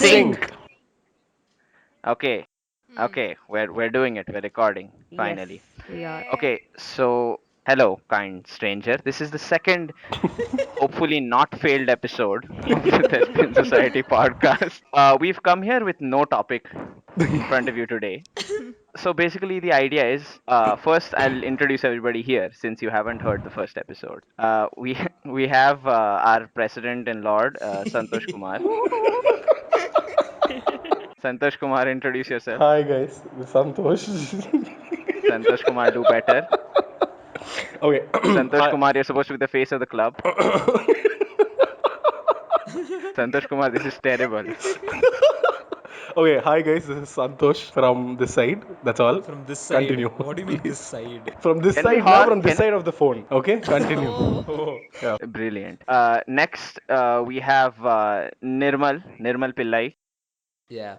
Sync. Okay, Hmm. we're doing it. We're recording Yes, finally. we are. Yay. Okay, so hello, kind stranger. This is the second, hopefully not failed episode of the Thespian Society podcast. We've come here with no topic in front of you today. So basically, the idea is first I'll introduce everybody here since you haven't heard the first episode. We we have our president and lord Santosh Kumar. Santosh Kumar, introduce yourself. Hi guys, this is Santosh. Santosh Kumar, do better. Okay, Santosh hi. Kumar, you're supposed to be the face of the club. Santosh Kumar, this is terrible. Okay, hi guys, this is Santosh from this side. That's all. From this side. Continue. What do you mean this Please. side? From this Can we side now, have from this can side of the phone. Okay, continue. Oh. Oh, Yeah. brilliant. Next, we have Nirmal Pillai. yeah.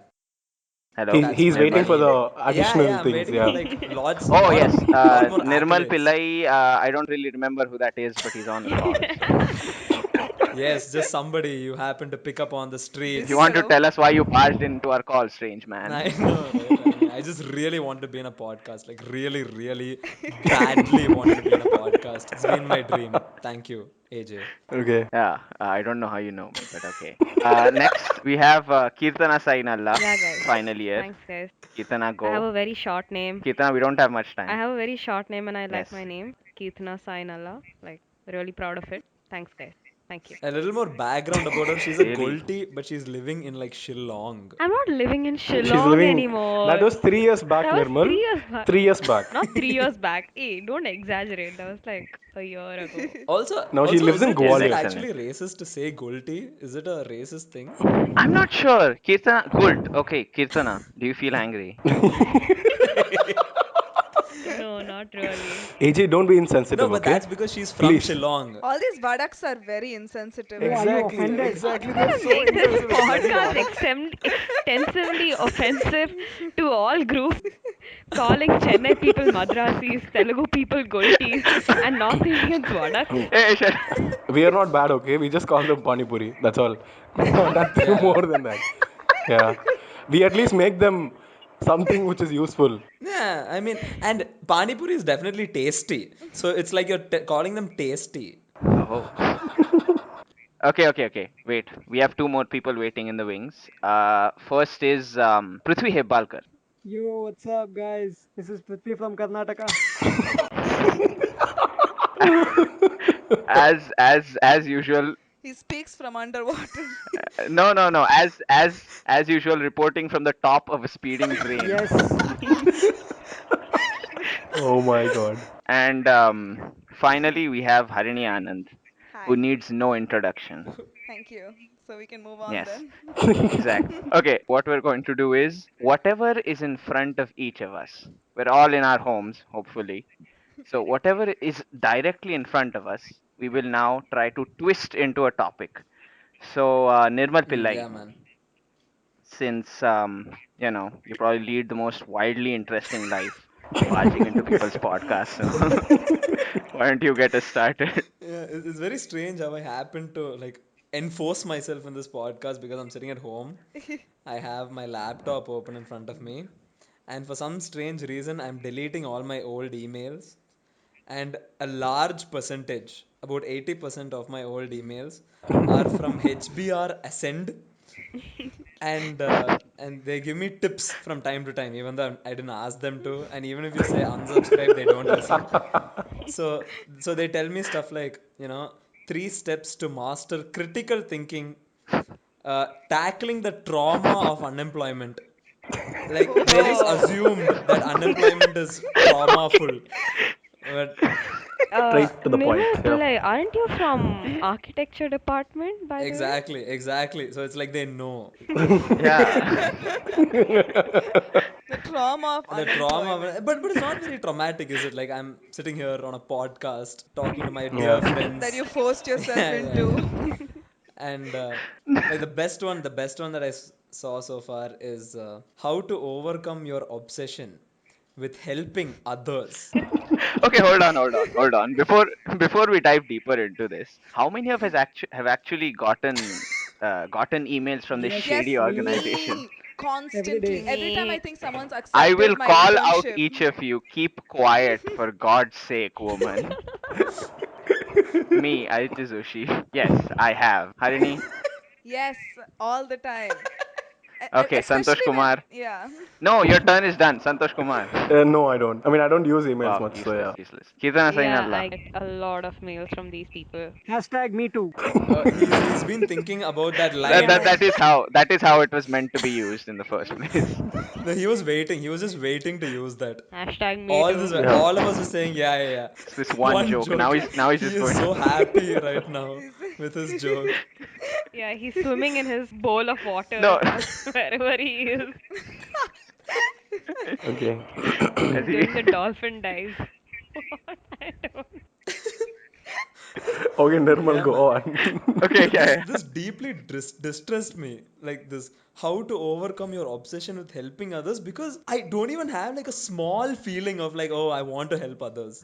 Hello, He's That's my waiting Nirmal. for name. the Yeah, additional yeah. I'm things. waiting for Yeah. like lots, Oh yes, lot more Nirmal accolades. Pillai. I don't really remember who that is, but he's on the call. So Yes, just somebody you happen to pick up on the if you Busy streets. want to fellow. tell us why you barged into our call, strange man. I know, right? I mean, I just really want to be in a podcast. Like, really, really badly wanted to be in a podcast. It's been my dream. Thank you, AJ. Okay. Yeah, I don't know how you know me, but okay. Next, we have Kirtana Sainalla, Yeah, guys. final year. Thanks, guys. Kirtana, I have go. a very short name. Kirtana, we don't have much I time. have a very short name and I like Yes. my name. Keethna Sainalla. Like, really proud of it. Thanks, guys. Thank you. A little more background about her. She's a Really? Golti, but she's living in like Shillong. I'm not living in She's Shillong living. anymore. That was 3 years back, That was Nirmal. 3 years back. 3 years back. Not 3 years back. Hey, don't exaggerate. That was like a year ago. Also, Now she also, lives is in it Gwalior. actually racist to say Golti? Is it a racist thing? I'm not sure. Kirtana, good. Okay, Kirtana, do you feel angry? No, not really. AJ, don't be No, insensitive, but okay? that's because she's from Please. Shillong. All these Badaks are very insensitive. Exactly. and insensitive. Exactly. I'm They're gonna so make this insensitive. It's very podcast wrong. extensively offensive to all groups, calling Chennai people Madrasis, Telugu people Goltis, and North Indians Vadak. Hey, shut. We are not bad, okay? We just call them Pani Puri. That's all. Nothing Yeah. more than that. Yeah. We at least make them something which is useful. Yeah, I mean, and Pani Puri is definitely tasty. So it's like you're calling them tasty. Oh. Okay. Wait, we have two more people waiting in the wings. First is Prithvi Hebbalkar. Yo, what's up, guys? This is Prithvi from Karnataka. As usual. He speaks from underwater. No. As usual, reporting from the top of a speeding train. Yes. Oh my god. And finally, we have Harini Anand, who Hi. needs no introduction. Thank you. So we can move on Yes, then. exactly. Okay, what we're going to do is whatever is in front of each of us, we're all in our homes, hopefully. So, whatever is directly in front of us, we will now try to twist into a topic. So, Nirmal Pillai, Yeah, man. since you probably lead the most wildly interesting life, barging into people's podcasts. So why don't you get us started? Yeah, it's very strange how I happen to like enforce myself in this podcast because I'm sitting at home. I have my laptop open in front of me, and for some strange reason, I'm deleting all my old emails. And a large percentage, about 80% of my old emails, are from HBR Ascend, and they give me tips from time to time, even though I didn't ask them to. And even if you say unsubscribe, they don't listen. So, so they tell me stuff like, 3 steps to master critical thinking, tackling the trauma of unemployment. Like they just Oh. assumed that unemployment is traumaful, but Straight to the point. Nirmal Yeah. Pillai, aren't you from architecture department, by the way? exactly. So it's like they know Yeah. The trauma of the trauma, unemployment. but it's not very traumatic, is it? Like I'm sitting here on a podcast talking to my dear Yeah. That you friends. forced yourself Yeah. into. And like the best one that I saw so far is how to overcome your obsession with helping others. Okay, hold on. Before we dive deeper into this, how many of us have actually gotten gotten emails from this Yes, shady Yes, organization? me. Constantly. day. Every time I Me. think someone's I will accepted my call out internship. each of you. Keep quiet, for God's sake, woman. Me, Aditya Joshi. Yes, I have. Harini? Yes, all the time. Okay, Santosh Especially when, Kumar. yeah. No, your turn is done. Santosh Kumar. No, I don't. I mean, I don't use emails Wow, much, so useless, yeah. useless. Kirtan Yeah, Asainallah. I get a lot of mails from these people. Hashtag me too. He's been thinking about that That, line that, of. Yeah. that is how it was meant to be used in the first place. No, he was waiting. He was just waiting to use that. Hashtag me too. Yeah. All of us were saying, yeah, yeah, yeah. It's this one One joke. joke. Now he's He just is going. so happy right now with his joke. Yeah, he's swimming in his bowl of water No. wherever he is. Okay. As He's he- doing the dolphin dive. What? I don't. Okay, Nirmal, Yeah, go man. on. Okay, This yeah. this deeply distressed me. Like this, how to overcome your obsession with helping others, because I don't even have like a small feeling of like, oh, I want to help others.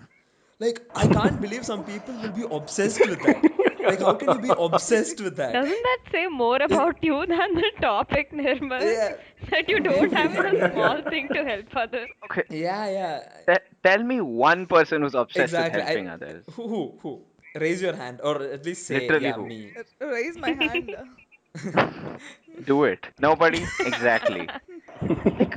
Like I can't believe some people will be obsessed with that. Like how can you be obsessed with that? Doesn't that say more It, about you than the topic, Nirmal? yeah, That you don't have maybe. even a small thing to help others. Okay. Yeah, yeah. Tell me one person who's obsessed with Exactly. helping others. Who? Raise your hand or at least say, Literally yeah, who? me. Raise my hand. Do it. Nobody? Exactly. Like,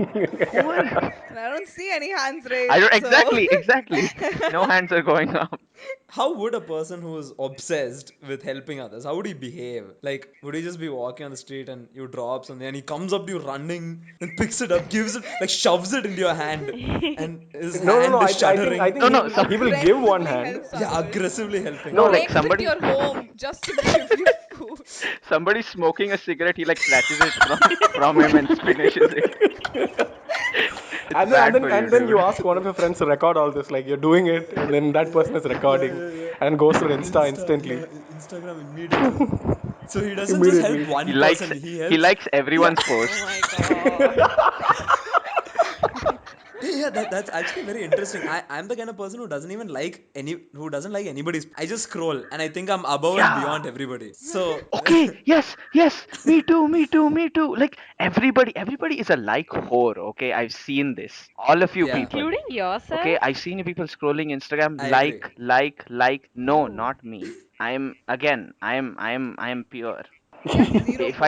who is. And I don't see any hands I raised, don't. so. Exactly. No hands are going up. How would a person who is obsessed with helping others, how would he behave? Like, would he just be walking on the street and you drop something and he comes up to you running and picks it up, gives it, like shoves it into your hand, and his No, no, no. hand is I shuddering? think No, no. he will give one Aggressively hand. helps Yeah, others. aggressively helping. No, No, like Makes it to somebody. your home just to give you food. Somebody smoking a cigarette. He like snatches it from him and finishes it. It's bad for you, And then you dude. ask one of your friends to record all this, like you're doing it, and then that person is Yeah, recording yeah, yeah. and goes to Insta instantly. Instagram immediately. So he doesn't just help Immediately. He one likes person, he he helps. likes Yeah. everyone's Oh posts. my god. Yeah, that's actually very interesting. I'm the kind of person who doesn't like anybody's. I just scroll and I think I'm above and Yeah. beyond everybody. So Okay. Yes. Me too. Like everybody is a like whore. Okay, I've seen this. All of you yeah, people. Including Okay, yourself? I've seen you people scrolling Instagram. I agree. Like. No, Oh. not me. I am pure. He has Okay, zero posts.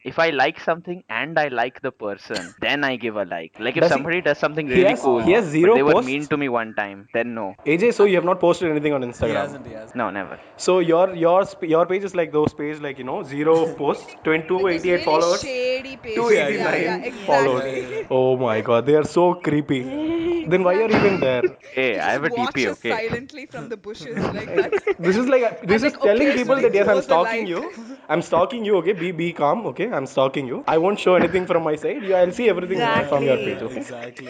if I like something and I like the person, then I give a like. Like if Does he? somebody does something He really has he cool, has Oh, but zero they were mean posts. to me one time, then no. AJ, so you have not posted anything on he Instagram. hasn't. He hasn't. No, never. So your page is like those pages, like zero posts, Like those 288 really followers, shady pages. Yeah, yeah, Yeah, yeah. yeah, 289 Yeah. followers. Yeah, exactly. yeah. Oh my god, they are so creepy. Then why are you even Exactly. there? Hey, He I just have a DP, watches okay? silently from the bushes like that's This and is like telling people occasionally that yes, I'm throws a stalking like. you. I'm stalking you. Okay, be calm. Okay, I'm stalking you. I won't show anything from my side. Yeah, I'll see everything from your Exactly. page. Okay, Exactly.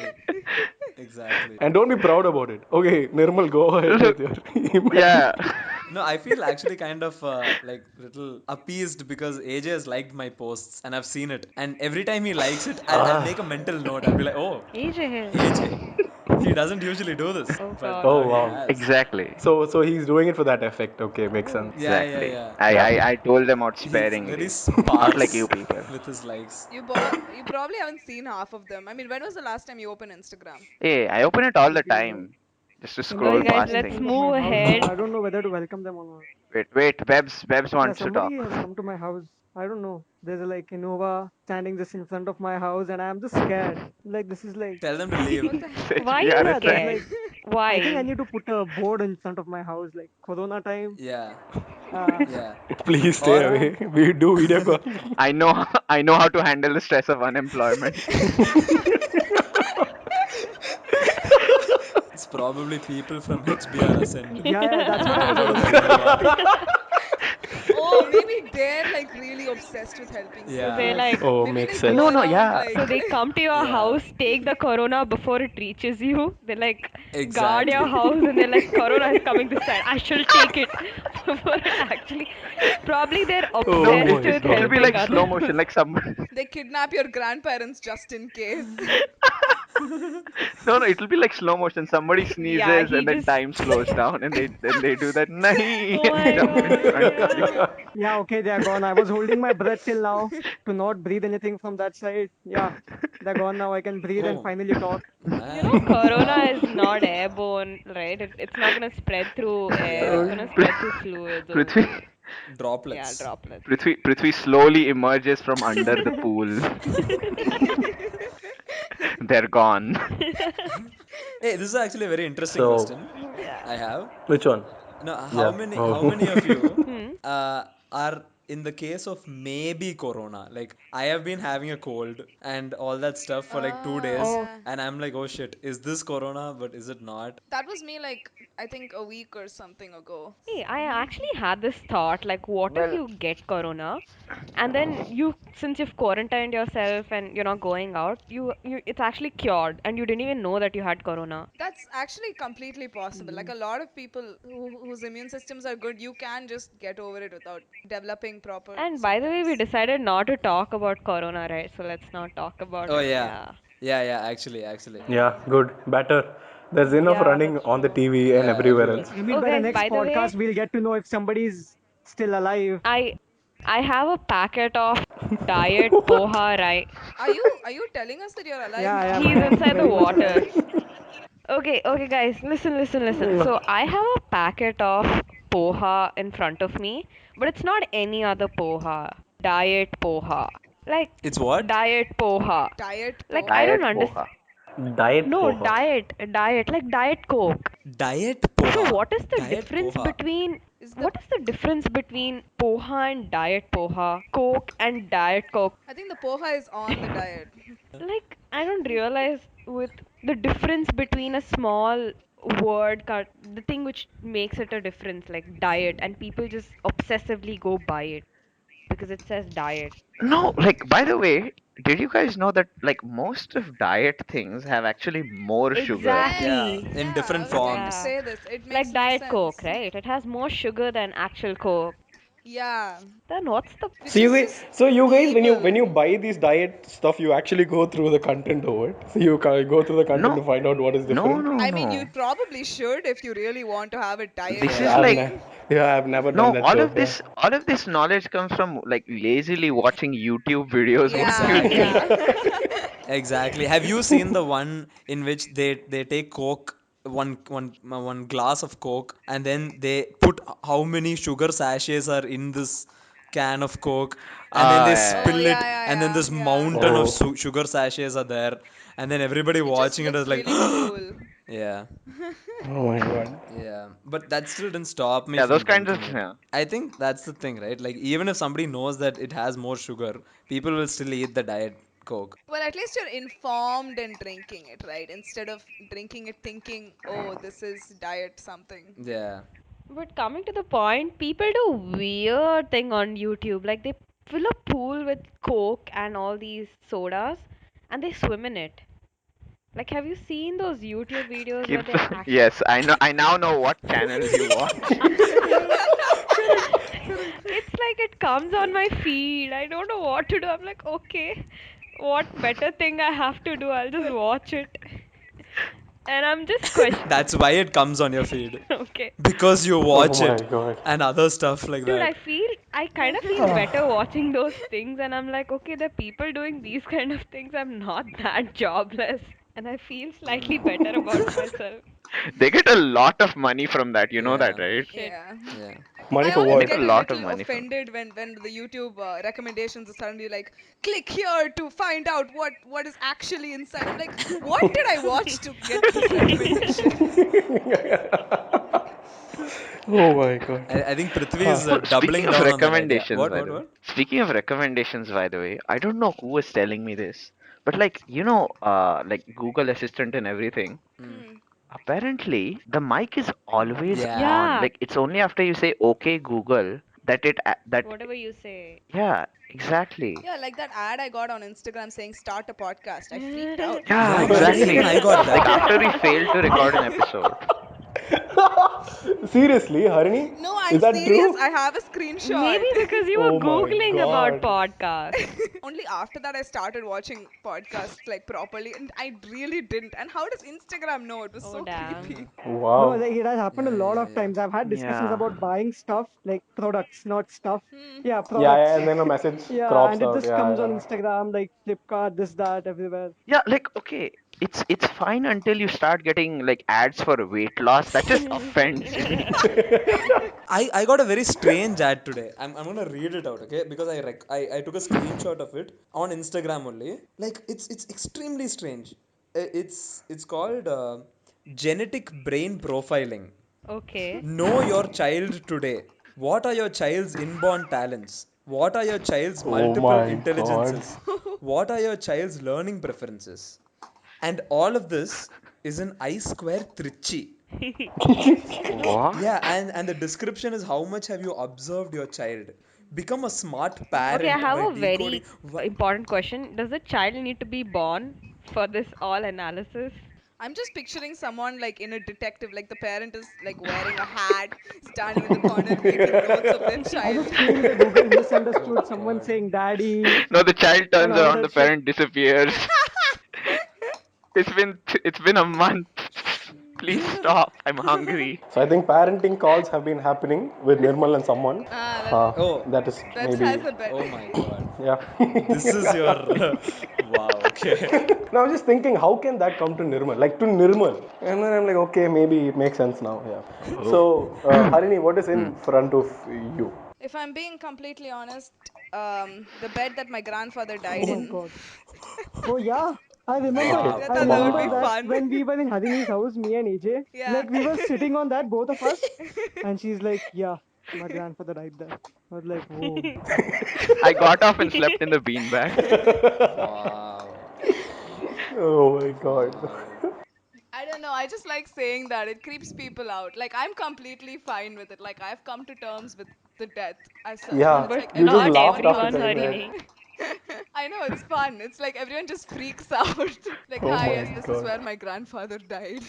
Exactly. and don't be proud about it. Okay, Nirmal, go ahead with Look, your email. yeah. No, I feel actually kind of like little appeased because AJ has liked my posts and I've seen it. And every time he likes it, I'll make a Ah. mental note. I'll be like, oh, AJ. AJ. He doesn't usually do this, Oh but god. now Oh he wow. has. Exactly. So he's doing it for that effect. Okay, makes Oh. sense. Yeah, yeah, Exactly. yeah. I, Yeah. I, I told them out He's very sparingly. Not like you sparse people. with his likes. You probably haven't seen half of them. I mean, when was the last time you opened Instagram? Hey, I open it all the Okay, guys. time. Just to Somebody scroll Okay, has guys, past come in let's things. front of my move house. ahead. I don't know whether to welcome them or not. Wait, Webs Yeah, wants to somebody has talk. come to my house. I don't know. There's a like Innova standing just in front of my house, and I'm just scared. Like this is like, Tell them to leave. What the hell? Why are We you are yeah, a this is threat. like. scared? I think I Why? need to put a board in front of my house, like Corona time. Yeah, Uh, yeah. Please stay Or yeah, away. We do video calls. I know I know how to handle the stress of unemployment. it's probably people from HBR are sent yeah, that's what I to was go also to thinking. Innova. Oh, maybe they're like really obsessed with helping So Yeah, they people. like, Oh, Maybe makes they go sense. No, around yeah. like so they come to your yeah. house, take the corona before it reaches you. They like guard your Exactly. house and they're like, corona is coming this side. I shall take it before it actually. Probably they're Oh No, obsessed my with it'll god. be helping like slow others. motion, like some. they kidnap your grandparents just in case. No, no, it'll be like slow motion. Somebody Yeah, sneezes he and then just. time slows down, and they do that nahi Oh and my jump in god, front. yeah. Yeah, okay, they are gone. I was holding my breath till now to not breathe anything from that side. Yeah, they're gone now. I can breathe and Oh finally talk. man, Corona wow. is not airborne, right? It's not gonna spread through air. It's Yeah, gonna spread through fluids Prithvi, only. Yeah, droplets. droplets. Prithvi slowly emerges from under the pool. They're gone. Hey, this is actually a very interesting So, question Yeah. I have. which one? No, Yeah. how many of you Hmm. are in the case of maybe corona? Like I have been having a cold and all that stuff for like 2 days, Oh, Yeah. and I'm like, oh shit, is this corona? But is it not? That was me like I think a week or something ago. hey, I actually had this thought, like, what if Well, you get corona, and then since you've quarantined yourself and you're not going out, it's actually cured, and you didn't even know that you had corona. That's actually completely possible. Like a lot of people whose immune systems are good, you can just get over it without developing proper And by the way, we symptoms. decided not to talk about corona, right? So let's not talk about Oh it. yeah, Yeah. yeah. Actually, Yeah, good. Better. There's enough Yeah, running that's on the true. TV and yeah, everywhere everywhere. else. I mean, Oh, by the guys, next by the way, podcast, we'll get to know if somebody's still alive. I have a packet of diet poha, right? Are you telling us that you're alive Yeah, I am. now? I He's am inside the very much water. alive. Okay, guys, listen. So I have a packet of poha in front of me, but it's not any other poha. Diet poha. Like, It's what? diet poha. Diet Like, I poha. don't diet understand. poha. Diet No, poha. diet, like Diet Coke. Diet So poha. what is the Diet difference poha. between Is the what is the difference between poha and diet poha, Coke and Diet Coke? I think the poha is on the diet. Like, I don't realize with the difference between a small word cut, the thing which makes it a difference, like diet, and people just obsessively go buy it because it says diet. No, like by the way, did you guys know that like most of diet things have actually more sugar? Yeah, Exactly. Yes, in yeah, I different was going to forms. Yeah. say this. It Like makes no Diet Coke, sense. right? It has more sugar than actual Coke. Yeah, Then what's the which is just So you guys, when evil. you buy these diet stuff, you actually go through the content over it. So you go through the content No, to find out what is no, different. no, I mean, you no. probably should if you really want to have a diet This is Yeah. I've like ne- yeah, I've never done no, that so far. all of this knowledge comes from like lazily watching YouTube videos. What do you Yeah, Exactly. think? yeah. Exactly. Have you seen the one in which they take Coke, one glass of Coke, and then they put how many sugar sachets are in this can of Coke, and then they Oh, Yeah. spill yeah, it, yeah, and then yeah, this yeah. mountain of Oh, sugar sachets are there, and then everybody It just watching it looks is like, really cool. yeah, oh my God. yeah. But that still didn't stop me Yeah, those from kinds of drinking it. yeah. I think that's the thing, right? Like even if somebody knows that it has more sugar, people will still eat the diet Coke. Well, at least you're informed and drinking it, right? Instead of drinking it thinking, oh, this is diet something. Yeah. But coming to the point, people do weird thing on YouTube. Like they fill a pool with Coke and all these sodas and they swim in it. Like have you seen those YouTube videos where Keep they actually yes, I know. I now know what channel you watch. Correct, correct. it's like it comes on my feed. I don't know what to do. I'm like, okay, what better thing I have to do? I'll just watch it. And I'm just questioning. That's why it comes on your feed. Okay. Because you Oh watch my it God. and other stuff like Dude, that. I kind of feel better watching those things, and I'm like, okay, there are people doing these kind of things. I'm not that jobless, and I feel slightly better about myself. They get a lot of money from that. You know that, Yeah. right? Shit. Yeah. Yeah. Money I for They always make what? a get a lot of little money from. offended when the YouTube recommendations are suddenly like, click here to find out what is actually inside. I'm like, what did I watch to get this recommendation? Oh my God. I think Prithvi is Oh, speaking doubling of down on that idea. recommendations, What, by what, the way. what? Speaking of recommendations, by the way, I don't know who was telling me this, but like like Google Assistant and everything. Hmm. Hmm. Apparently, the mic is always Yeah. on. Yeah, Like it's only after you say "Okay, Google" that whatever you say. yeah, exactly. Yeah, like that ad I got on Instagram saying start a podcast. I freaked out. Yeah, Yeah, man. Even exactly. I got Like that. after we failed to record an episode. Seriously, Harini? No, I'm Is that serious. true? I have a screenshot. Maybe because you were Oh my googling about god. podcasts. Only after that I started watching podcasts like properly, and I really didn't. And how does Instagram know? It was Oh so damn. creepy. No, Wow. like it has happened a Yeah, lot yeah, of yeah. times. I've had discussions Yeah. about buying stuff, like products, not stuff. Hmm. Yeah, Yeah, yeah, products. and then a message Yeah, crops and it out. just comes on Yeah, Instagram, like Flipkart, this, that, everywhere. Yeah, like okay, it's fine until you start getting like ads for weight loss. That just offends me. I got a very strange ad today. I'm gonna read it out, okay? Because I took a screenshot of it on Instagram only. Like it's extremely strange. It's called genetic brain profiling. Okay. Know your child today. What are your child's inborn talents? What are your child's oh multiple my god. intelligences? What are your child's learning preferences? And all of this is in I square Trichy. What? Yeah, and the description is how much have you observed your child? Become a smart Okay, I parent have by a decoding. very important question. Does the child need to be born for this all analysis? I'm just picturing someone like in a detective, like the parent is like wearing a hat, standing in the corner, making notes of their I child. just feel the Google Oh misunderstood someone God. saying daddy No, the child and turns all around, the that shit. parent disappears. It's been a month. Please stop. I'm hungry. So I think parenting calls have been happening with Nirmal and someone. Ah, Uh, Oh, that is that maybe, has a bet. oh my God. yeah. This is your wow, okay. Now I'm just thinking, how can that come to Nirmal? Like to Nirmal. And then I'm like, okay, maybe it makes sense now. Yeah. Oh. So, Harini, what is Hmm. in front of you? If I'm being completely honest, the bed that my grandfather Oh died my in. god. Oh yeah. I remember Okay. Wow, I I thought that would remember be that wow. fun. when we were in Harini's house, me and AJ, Yeah. like we were sitting on that, both of us, and she's like, yeah, my grandfather died there. I was like, whoa. I got off and slept in the beanbag. Wow. Oh my god. Wow. I don't know. I just like saying that. It creeps people out. Like, I'm completely fine with it. Like, I've come to terms with the death as such. But Yeah, it's But like you just everyone not just want laughed to after come everyone, to saying know. that. Harini. I know, it's fun. It's like everyone just freaks out. Like, Oh hi, my yes, this is god. where my grandfather died.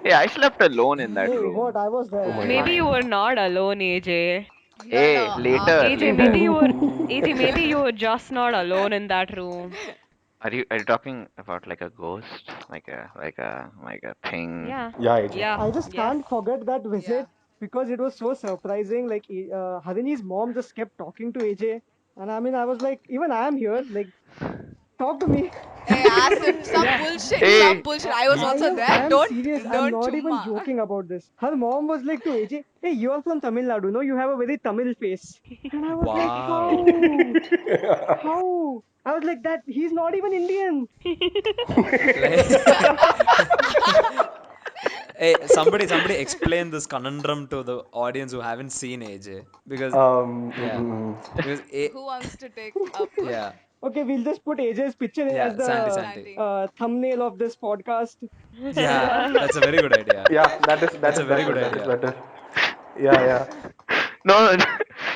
Yeah, I slept alone in that Hey, room. what? I was Oh there. my Maybe god. you were not alone, AJ. No, Hey, no. later, AJ, later. maybe you were Ooh. AJ, maybe you were just not alone in that room. Are you talking about like a ghost, like a thing? Yeah. Yeah, AJ. Yeah. I just Yes. can't forget that Yeah. visit because it was so surprising. Like, Harini's mom just kept talking to AJ. And I mean, I was like, even I am here. Like, talk to me. Hey, as if some Yeah. bullshit, some Hey, bullshit. I was I also am there. I am serious. I'm Don't not even chumma. joking about this. Her mom was like to AJ, hey, you are from Tamil Nadu, no? You have a very Tamil face. And I was like, Wow. how? How? I was like that he's not even Indian. Like, hey, somebody explain this conundrum to the audience who haven't seen AJ. Because yeah. Because Who wants to take up? yeah. Okay, we'll just put AJ's picture as Yeah, Sandy the Sandy. Sandy. thumbnail of this podcast. Yeah, Yeah. that's a very good idea. Yeah, that is that That's a is very better. good That is idea. better. Yeah, yeah. no,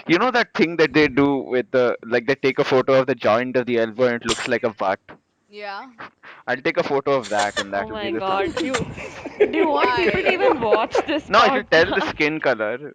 you know that thing that they do with the like they take a photo of the joint of the elbow and it looks like a butt. Yeah. I'll take a photo of that and Oh that will be my the god. thumbnail. Do you want people to Why? even watch this No, it'll tell the podcast? skin color.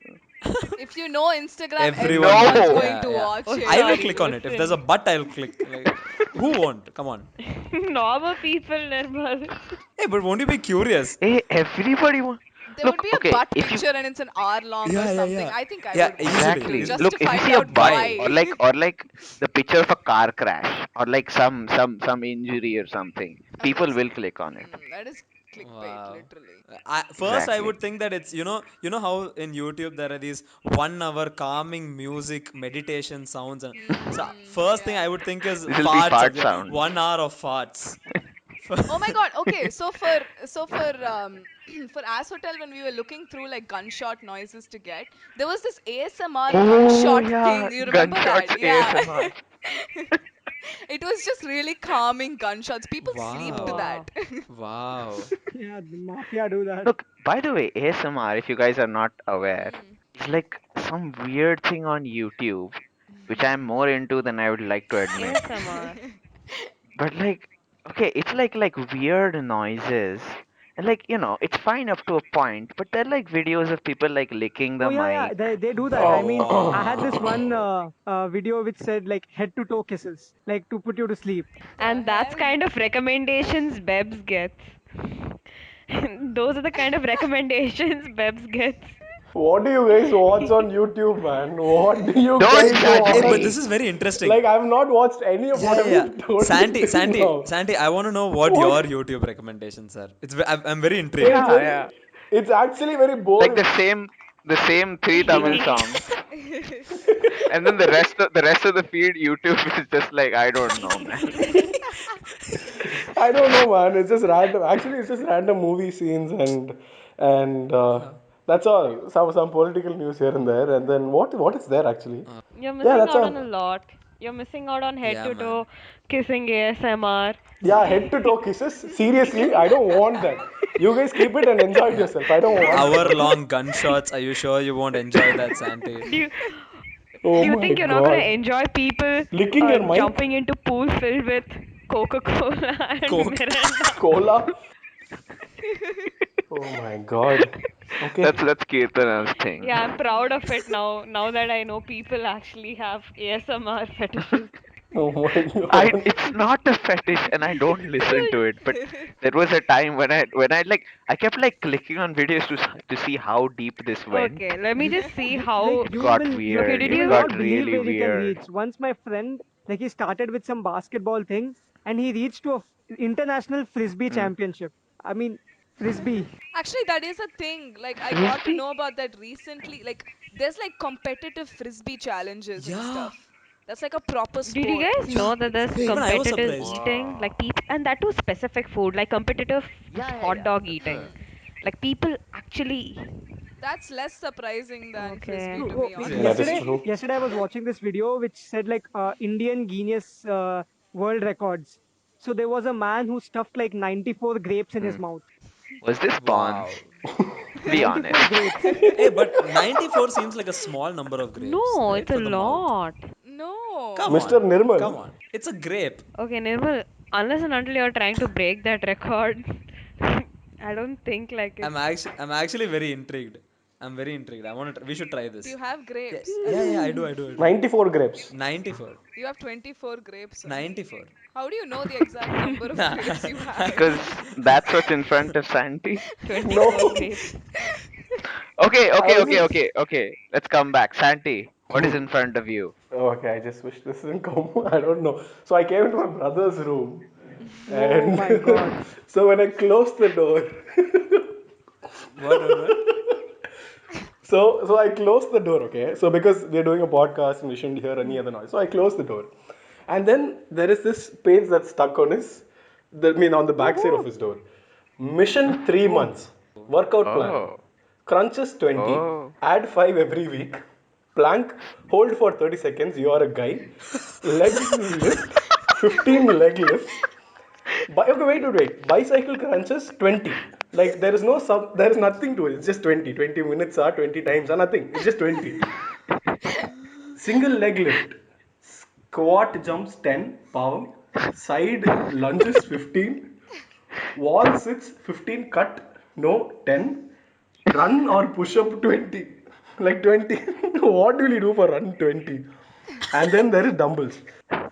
If you know Instagram, Everyone everyone's knows. No. going Yeah, to yeah. watch Oh, I it. will sorry. click on it. If there's a Listen. but, I'll click. Like, who won't? Come on. Normal people, Nirmal. Hey, but won't you be curious? Hey, everybody want. There would Look, be a okay, butt if you picture and it's an hour long or Yeah, yeah, something. yeah. I think I Yeah, would watch it easily. too, exactly. just Easily. to Look, if you find see a out butt Why? or why. like the picture of a car crash or like some injury or something, And people it's will click on it. that is clickbait, Wow. literally. First I Exactly. would think that it's how in YouTube there are these 1 hour calming music meditation sounds and so first thing Yeah. I would think is This will be farts, fart sounds. 1 hour of farts. Oh my God. Okay, so for for As Hotel, when we were looking through like gunshot noises to get, there was this ASMR Oh gunshot yeah, thing. You remember gunshots that? Yeah. ASMR. It was just really calming gunshots. People sleep to Wow. that. Wow. Wow. Yeah, the mafia do that. Look, by the way, ASMR, if you guys are not aware, Hmm. is like some weird thing on YouTube, which I'm more into than I would like to admit. ASMR. But like, okay, it's like weird noises And like, it's fine up to a point, but there are like videos of people like licking Oh the yeah, yeah, mic. they do that. I mean, I had this one Wow. video which said like head to toe kisses, like to put you to sleep. The And that's hell? kind of recommendations Bebs gets. Those are the kind of recommendations Bebs gets. What do you guys watch on YouTube, man? What do you Don't guys judge Hey, watch? but this me. is very interesting. Like, I've not watched any of Yeah, what yeah, have yeah. you told me Santi, till Santi, now. Santi, I want to know what What? your YouTube recommendations are. I'm very Hey, intrigued. it's Yeah, very, yeah. it's actually very Like boring. the same three Tamil songs. And then the rest of the feed YouTube is just like, I don't know, man. I don't know, man. It's just random. Actually, it's just random movie scenes and that's all. Some political news here and there, and then what is there actually? You're Yeah, missing that's out on a all. lot. You're missing out on head Yeah, to man. toe kissing ASMR. Yeah, head to toe kisses. Seriously, I don't want that. You guys keep it and enjoy it yourself. I don't want that. Okay. Hour-long gunshots. Are you sure you won't enjoy that, Santi? Do you Oh do you my think you're not gonna God. enjoy people Licking your mic, jumping into pool filled with Coca-Cola and Coke. Miranda? cola. Oh my God. Okay. That's Kirtana's thing. Yeah, I'm proud of it now. Now that I know people actually have ASMR fetishes. Oh my I God. It's not a fetish, and I don't listen to it. But there was a time when I kept like clicking on videos to see how deep this went. Okay, let me just see Like how. It got Okay, weird. did you It will you? got not believe really where you can weird. reach. Once my friend, like he started with some basketball thing, and he reached to a international frisbee Hmm. championship. I mean, frisbee. Actually, that is a thing. Like, I got to Frisbee? know about that recently. Like, there's like competitive frisbee challenges and Yeah, stuff. That's like a proper Did you sport. guys yeah. know that there's Even I was competitive surprised. eating? Like Wow. people, and that too specific food, like competitive just Yeah, yeah, hot yeah. dog That's eating. a. Hmm. Like people actually. That's less surprising than frisbee, Okay. to Oh, be That is honest. yesterday, true. yesterday I was watching this video which said like Indian Guinness World Records. So there was a man who stuffed like 94 grapes in his Hmm. mouth. Was this Spawn? Wow. Be 94 honest. grapes. Hey, but 94 seems like a small number of grapes, No, right? it's a For the mouth. lot. Come No. Mr. on. Nirmal. Come on. It's a grape. Okay, Nirmal, unless and until you're trying to break that record, I don't think like it's. I'm actually very intrigued. I'm very intrigued. We should try Do this. you have Yeah, grapes? yeah, yeah, I do. 94 grapes. 94. You have 24 grapes only. 94. How do you know the exact number of Nah. grapes you have? Because that's what's in front of Santi. 24 No. grapes. Okay, I okay, was okay, just. okay, okay. Let's come back. Santi, what is in front of you? Okay, I just wish this didn't come. I don't know. So I came into my brother's room, Oh and my God. so when I closed the door, What? so I closed the door. Okay, so because we're doing a podcast and we shouldn't hear any other noise, so I closed the door, and then there is this page that's stuck on I mean on the backside of Woohoo! his door. Mission 3 months. Workout plan. Oh, Crunches 20. oh. Add 5 every week. Plank. Hold for 30 seconds. You are a guy. Legs lift. 15 leg lifts. Okay, wait. Bicycle crunches 20. Like there is nothing to it. It's just 20. 20 minutes are 20 times are nothing. It's just 20. Single leg lift. Squat jumps 10. Power. Side lunges 15. Wall sits 15 cut, no 10. Run or push up 20. Like 20. What will you do for run 20? And then there is dumbbells.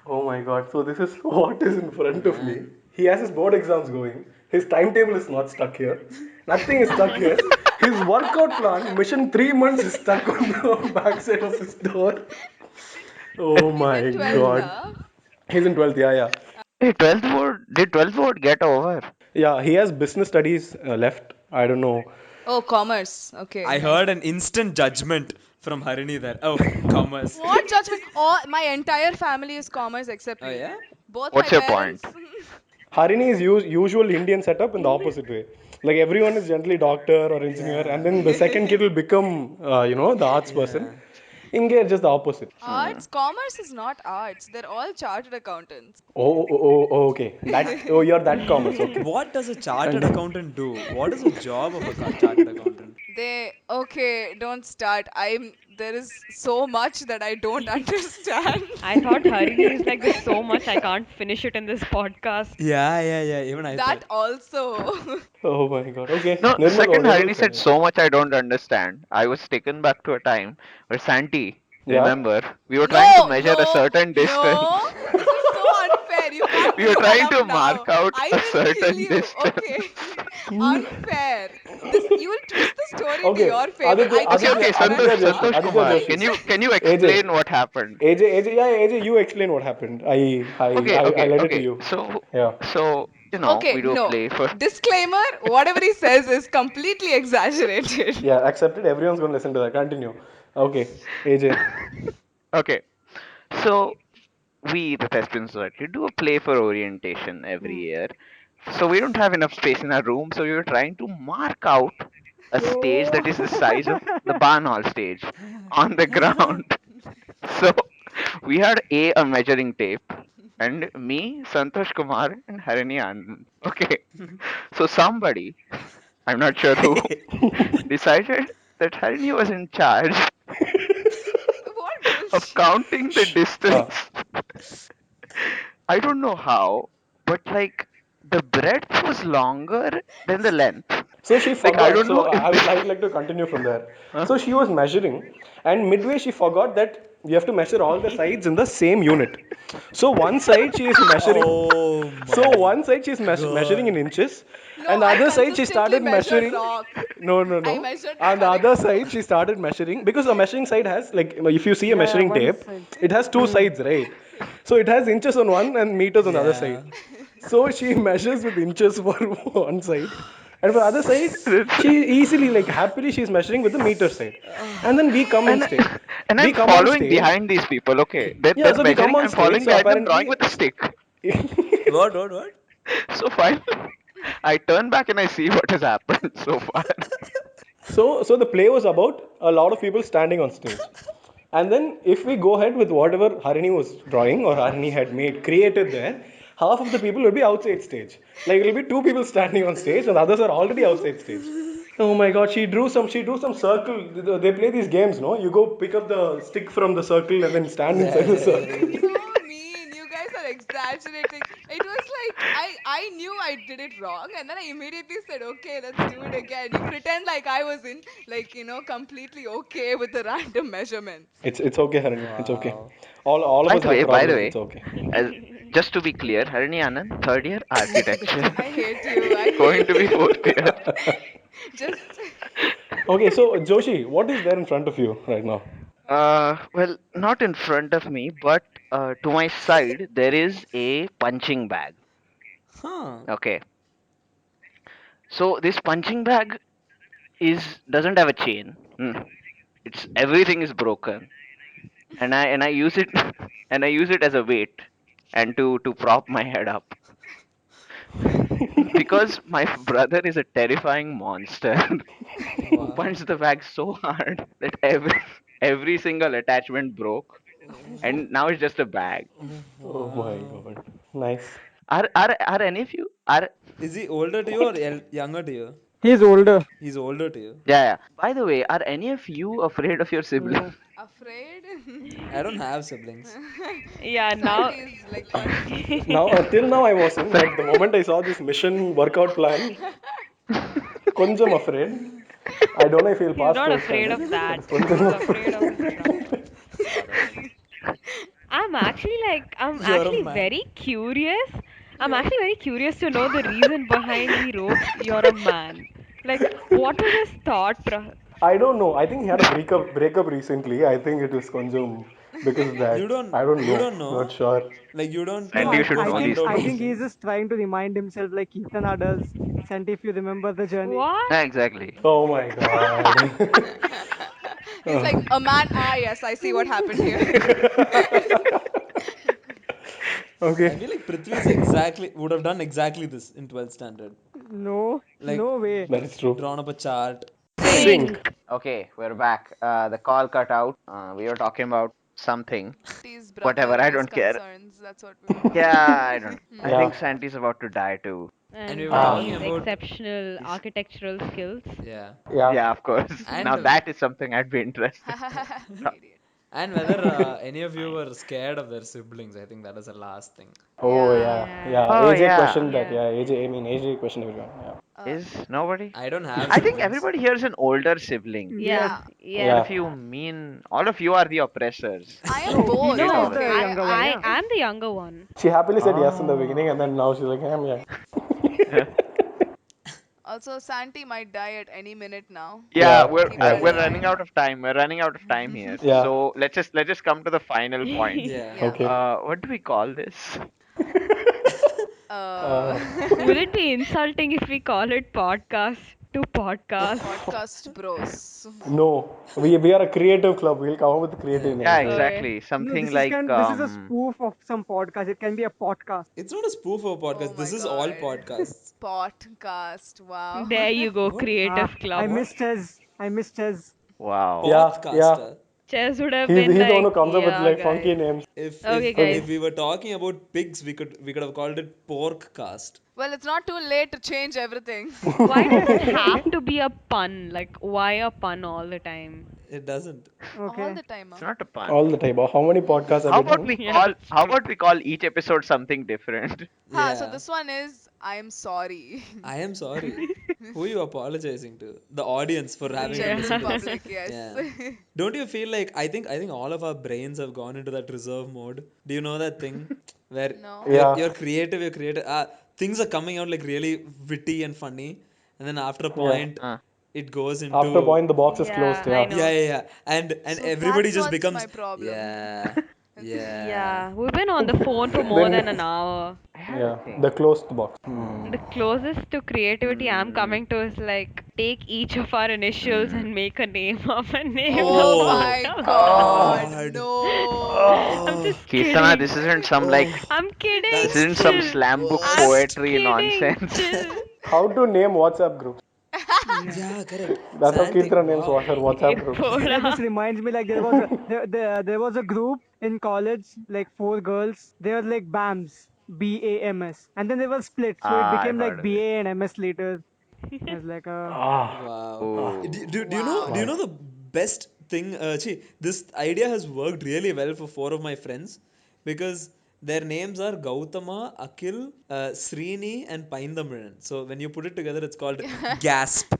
Oh my god. So this is what is in front of me. Man. He has his board exams going. His timetable is not stuck here. Nothing is stuck here. His workout plan, mission 3 months is stuck on the backside of his door. Oh He's in my 12th, god. huh? He's in 12th, yeah. Hey, 12th board, did 12th board get over? Yeah, he has business studies left. I don't know. Oh, commerce. Okay, I nice. heard an instant judgment from Harini there. Oh, commerce. What judgment? All my entire family is commerce except Oh, me. yeah? Both my What's your point? parents. Harini is usual Indian setup in the opposite way. Like everyone is generally doctor or engineer, and Yeah. then the second kid will become, the arts person. Yeah. Inge is just the opposite. Hmm. Arts, commerce is not arts. They're all chartered accountants. Okay. You're that commerce. Okay. What does a chartered And accountant do? What is the job of a chartered accountant? Okay, don't start. There is so much that I don't understand. I thought Harini is like, there's so much I can't finish it in this podcast. Yeah. Even I That thought. also. Oh my god. Okay. No, the Nirmal, second Nirmal Harini say. said so much I don't understand. I was taken back to a time where Santi, Yeah. remember, we were trying to No, measure a no, certain distance. no. This is so unfair. You can't We were bring that trying up to now. mark out I a will kill certain you. distance. Okay. Unfair. This you will twist the story to Okay. your favor. Aditya, I Okay, just Aditya, okay, cannot Aditya Santosh, Joshi. stop. Santosh Aditya Kumar, I Joshi. can you AJ. explain what happened? AJ, you explain what happened. Okay, I okay, let it to okay. you. So, Yeah. we Okay, do a no. play for. Disclaimer, whatever he says is completely exaggerated. Yeah, accepted. Everyone's gonna listen to that. Continue. Okay. AJ. Okay, so we, the Thespian Society, do a play for orientation every Hmm. year. So we don't have enough space in our room, so we were trying to mark out a stage Yo. that is the size of the barn hall stage on the ground. So we had a measuring tape, and me, Santosh Kumar, and Harini Anand. Okay, so somebody, I'm not sure who, decided that Harini was in charge What of bullshit. counting the Ah. distance. I don't know how, but like the breadth was longer than the length. So she Like I forgot. don't So know if I would like to continue from there. huh? So she was measuring, and midway she forgot that you have to measure all the sides in the same unit. So one side she is measuring. Oh So my one side she's measuring in god. inches, No, and the I other side she consistently started measured measuring. wrong. No, no, I no. measured the On the correct other one. side, she started measuring because the measuring side has like if you see a Yeah, measuring one tape, side. it has two Hmm. sides, right? So it has inches on one and meters on the other side. Yeah. So she measures with inches for one side, and for the other side, That's- she easily like happily she's measuring with the meter side. And then we come on and stage. and We I'm come on following stage. behind these people. Okay, they're Yeah, so we come measuring. on I'm stage. following So behind them, drawing apparently, with a stick. What? So finally, I turn back and I see what has happened so far. so the play was about a lot of people standing on stage. And then if we go ahead with whatever Harini was drawing or Harini had made created there, half of the people will be outside stage. Like it will be two people standing on stage and the others are already outside stage. Oh my god, she drew some circle. They play these games, no? You go pick up the stick from the circle and then stand inside the circle. So mean. You guys are exaggerating. It was like I knew I did it wrong, and then I immediately said, "Okay, let's do it again." You pretend like I was in completely okay with the random measurements. It's okay, Harini. It's okay. Wow. All of us have By the problems. It's way, okay. as, just to be clear, Harini Anand, third year architecture, I hate you. I going hate to be you. fourth year. Just Okay, so Joshi, what is there in front of you right now? Well, not in front of me, but to my side, there is a punching bag. Huh. Okay, so this punching bag doesn't have a chain. It's everything is broken, and I use it and I use it as a weight and to prop my head up because my brother is a terrifying monster who Wow. punched the bag so hard that every single attachment broke, and now it's just a bag. Oh my Wow. god. Nice. Are any of you are Is he older to you or younger to you? He's older. He's older to you. Yeah, yeah. By the way, are any of you afraid of your sibling? No. afraid. I don't have siblings. Yeah, now. Santi is like joining me. Now, till now I wasn't, but the moment I saw this mission workout plan, konjam afraid. I don't know if he'll He's pass not 12th afraid standard, of but that. konjam He's afraid of his afraid. brother. I'm You're a actually man. very curious. I'm Yo. actually very curious to know the reason behind he wrote "You're a man." Like, what was his thought? I don't know. I think he had a breakup recently. I think it was konjam because of You that. don't I don't you know. don't Not know? sure. Like you don't No, And you should go I know find think these out I these think things. he's things? just trying to remind himself like Keitana does. Sent if you remember the journey. What? Yeah, exactly. Oh my god. He's like a man. Ah, yes, I see what happened here. I Okay. feel like Prithvi is exactly would have done exactly this in 12th standard. No, Like no way. That is true. drawn up a chart. Sync. Sync. Okay, we're back. The call cut out. We were talking about something. Santi's Whatever, I brother's don't care. concerns. That's what we were talking Yeah, about. I don't. I Hmm. Yeah. think Santi's about to die too. And we And were talking his about exceptional his, architectural skills. yeah, Yeah. Yeah, of course. and Now that is something I'd be interested. Idiot. and whether any of you were scared of their siblings. I think that is the last thing. Oh Yeah. yeah, yeah. Yeah. Oh AJ yeah. questioned that. Yeah. Yeah, AJ. I mean, AJ questioned everyone. Yeah. Uh, Is nobody? I don't have I think siblings. everybody here is an older sibling. Yes. Yes. yeah. What Yes. if Yeah. you mean all of you are the oppressors? I am No, You both. get EJ all is of the Okay. it. younger one. I Yeah. am the younger one. She happily said yes in the beginning, and then Oh. now she's like, yeah. Also, Santi might die at any minute now. Yeah, Yeah, we're Keep uh, that yeah, we're in running mind. out of time. We're running out of time here. yeah. So let's just come to the final point. Yeah. Yeah. Okay. What do we call this? Uh, Uh, Would it be insulting if we call it podcast to podcast? podcast bros. no, we are a creative club. We'll come up with creative Yeah. Yeah, names. Yeah. Okay. exactly. No, Something like this is a spoof of some podcast. It can be a podcast. It's not a spoof of a Oh podcast. my This is all god. podcasts. Podcast. Wow. There you go, What? creative I club. What? missed Ches. I missed Ches. wow. Yeah. Podcaster. Chess would have He's been the one who like, comes up with yeah, like funky guys. names. If Okay, if guys. Okay. if we were talking about pigs, we could have called it porkcast. Well, it's not too late to change everything. Why does it have to be a pun? Like, why a pun all the time? It doesn't. All Okay. the time, It's huh? not a pun. All the time. How many podcasts have How we about done? we Yeah, call that's how true. about we call each episode something different? Ha, so Yeah. this one is I'm sorry. I am sorry. Who are you apologizing to? The audience for The having to general listen to this. public, yes. Yeah. Don't you feel like I think all of our brains have gone into that reserve mode? Do you know that thing where No. you're Yeah. you're creative, things are coming out like really witty and funny, and then after a Yeah. point Uh, it goes After a into point, the box is Yeah, closed. I Yeah. know. yeah. And So everybody that's just what's my becomes problem. yeah, yeah. Yeah, we've been on the phone for more than an Then, hour. I had a yeah, thing. the closed box. The closest to creativity I'm Hmm. coming to is like take each of our initials Hmm. and make a name of a name the Oh Oh my podcast. god, God. no. I'm just Oh, Kirtana, kidding. this isn't some oh, like I'm this kidding. that's isn't the some Chill. slam book I'm worst. poetry kidding. nonsense. Chill. How to name WhatsApp groups? Yeah. Yeah, correct. That's how Santi, Kirtana names wow. her WhatsApp groups. This Poda. reminds me like there was a group in college, like four girls. They were like BAMS, BAMS, and then they were split, so it Ah, I've became heard like of it. BA and MS later. As like a Ah. Wow. Ah. Do, Oh. do, do you know do you Wow. know the best thing? This idea has worked really well for four of my friends because their names are Gautama, Akil, Srini, and Paindamaran. So when you put it together, it's called Gasp.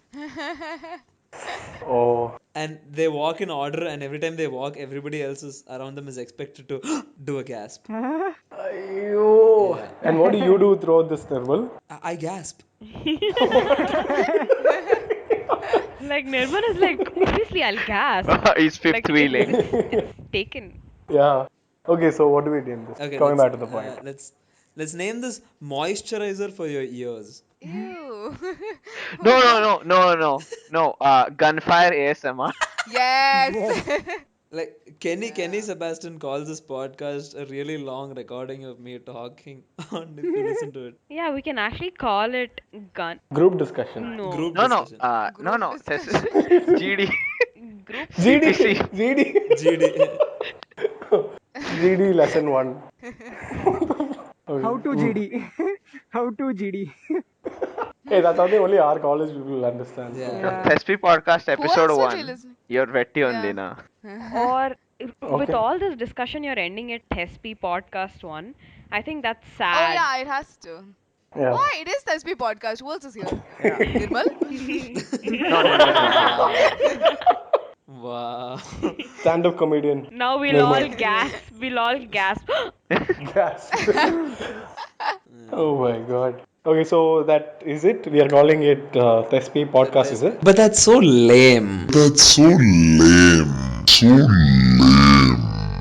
Oh. And they walk in order, and every time they walk, everybody else is around them is expected to do a gasp. Ayyo. Yeah, And what do you do throughout this, Nirmal? I gasp. Like Nirman is like, obviously I'll gasp. He's fifth Like wheeling. it's taken. Yeah. Okay, so what do we name this? Okay, Coming back to the point. let's name this moisturizer for your ears. Ew. No. Gunfire ASMR. Yes. Whoa. Like Kenny Yeah. Sebastian calls this podcast a really long recording of me talking on if you listen to it. Yeah, we can actually call it gun. Group discussion. No, Group No, no. discussion. Group This discussion. GD. group. GD. CPC. GD. GD. GD lesson 1. How Okay. to GD? How to GD? Hey, that's something only our college people will understand. Yeah. Yeah. Thespi Podcast Who episode else would be 1. listening? You're wetty only Yeah. na. Or with Okay. all this discussion, you're ending at Thespi Podcast 1. I think that's Oh sad. yeah, it has to. Yeah. Why? It is Thespi podcast. Who else is here? Yeah. Nirmal? No, Nirmal is not here. Wow. Stand-up comedian. Now we'll Nirmal. all gasp. We'll all gasp. Yes. Oh my god. Okay, so that is it. We are calling it Thespi Podcast, is it? But that's so lame. That's so lame. So lame.